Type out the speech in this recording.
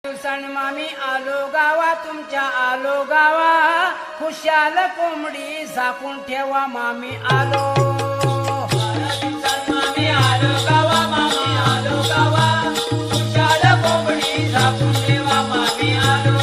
दिवसांनी मामी आलो गावा, तुमच्या आलो गावा, खुशाल कोंबडी झाकून ठेवा मामी आलो. मामी आलो गावा, मामी आलो गावा, खुशाल कोंबडी झाकून ठेवा मामी आलो.